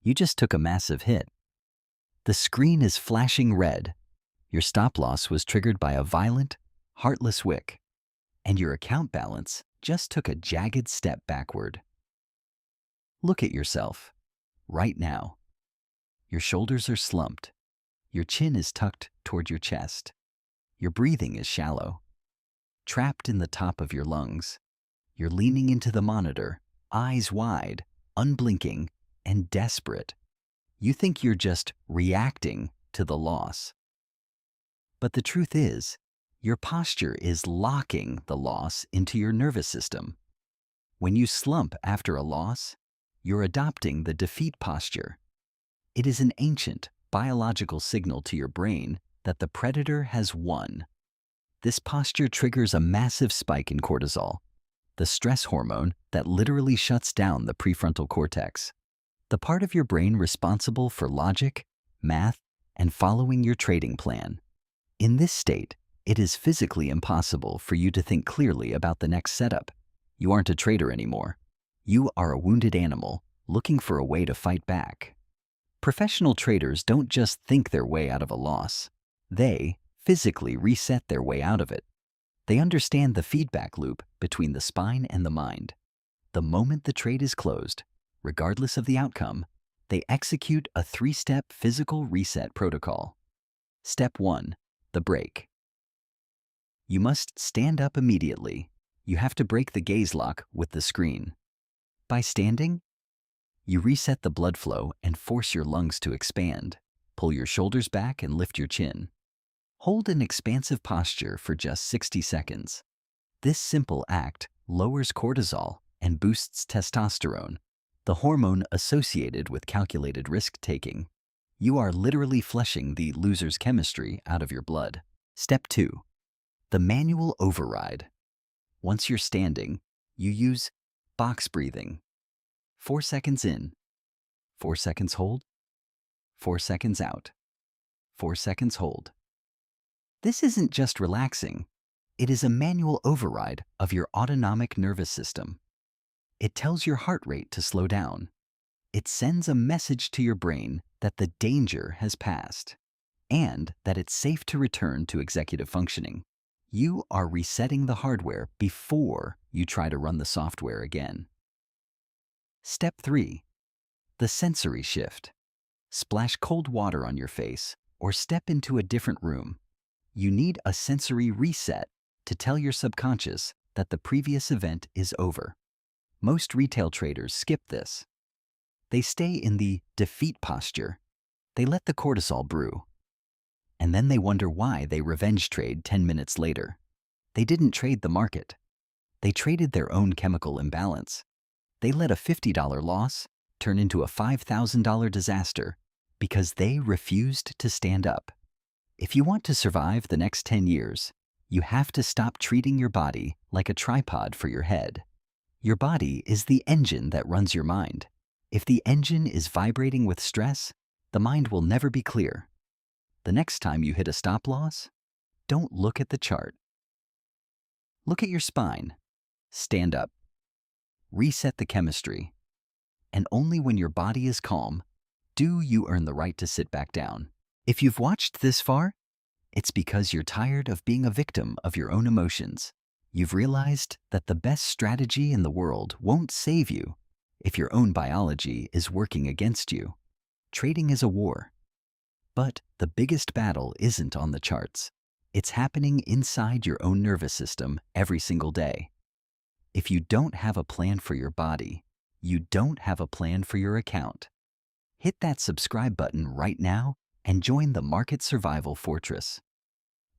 You just took a massive hit. The screen is flashing red. Your stop loss was triggered by a violent, heartless wick, and your account balance just took a jagged step backward. Look at yourself, right now. Your shoulders are slumped. Your chin is tucked toward your chest. Your breathing is shallow. Trapped in the top of your lungs, you're leaning into the monitor, eyes wide, unblinking, and desperate. You think you're just reacting to the loss. But the truth is, your posture is locking the loss into your nervous system. When you slump after a loss, you're adopting the defeat posture. It is an ancient biological signal to your brain that the predator has won. This posture triggers a massive spike in cortisol, the stress hormone that literally shuts down the prefrontal cortex, the part of your brain responsible for logic, math, and following your trading plan. In this state, it is physically impossible for you to think clearly about the next setup. You aren't a trader anymore. You are a wounded animal looking for a way to fight back. Professional traders don't just think their way out of a loss. They physically reset their way out of it. They understand the feedback loop between the spine and the mind. The moment the trade is closed, regardless of the outcome, they execute a 3-step physical reset protocol. Step 1, the break. You must stand up immediately. You have to break the gaze lock with the screen. By standing, you reset the blood flow and force your lungs to expand. Pull your shoulders back and lift your chin. Hold an expansive posture for just 60 seconds. This simple act lowers cortisol and boosts testosterone, the hormone associated with calculated risk-taking. You are literally flushing the loser's chemistry out of your blood. Step 2, the manual override. Once you're standing, you use box breathing. 4 seconds in, 4 seconds hold, 4 seconds out, 4 seconds hold. This isn't just relaxing. It is a manual override of your autonomic nervous system. It tells your heart rate to slow down. It sends a message to your brain that the danger has passed and that it's safe to return to executive functioning. You are resetting the hardware before you try to run the software again. Step 3, the sensory shift. Splash cold water on your face or step into a different room. You need a sensory reset to tell your subconscious that the previous event is over. Most retail traders skip this. They stay in the defeat posture. They let the cortisol brew. And then they wonder why they revenge trade 10 minutes later. They didn't trade the market. They traded their own chemical imbalance. They let a $50 loss turn into a $5,000 disaster because they refused to stand up. If you want to survive the next 10 years, you have to stop treating your body like a tripod for your head. Your body is the engine that runs your mind. If the engine is vibrating with stress, the mind will never be clear. The next time you hit a stop loss, don't look at the chart. Look at your spine. Stand up. Reset the chemistry. And only when your body is calm do you earn the right to sit back down. If you've watched this far, it's because you're tired of being a victim of your own emotions. You've realized that the best strategy in the world won't save you if your own biology is working against you. Trading is a war. But the biggest battle isn't on the charts. It's happening inside your own nervous system every single day. If you don't have a plan for your body, you don't have a plan for your account. Hit that subscribe button right now and join the Market Survival Fortress.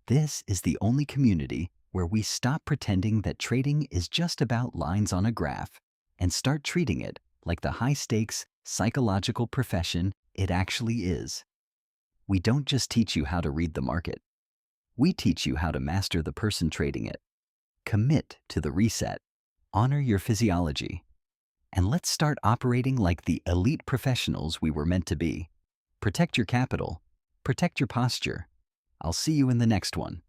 This is the only community where we stop pretending that trading is just about lines on a graph and start treating it like the high-stakes psychological profession it actually is. We don't just teach you how to read the market. We teach you how to master the person trading it. Commit to the reset. Honor your physiology. And let's start operating like the elite professionals we were meant to be. Protect your capital. Protect your posture. I'll see you in the next one.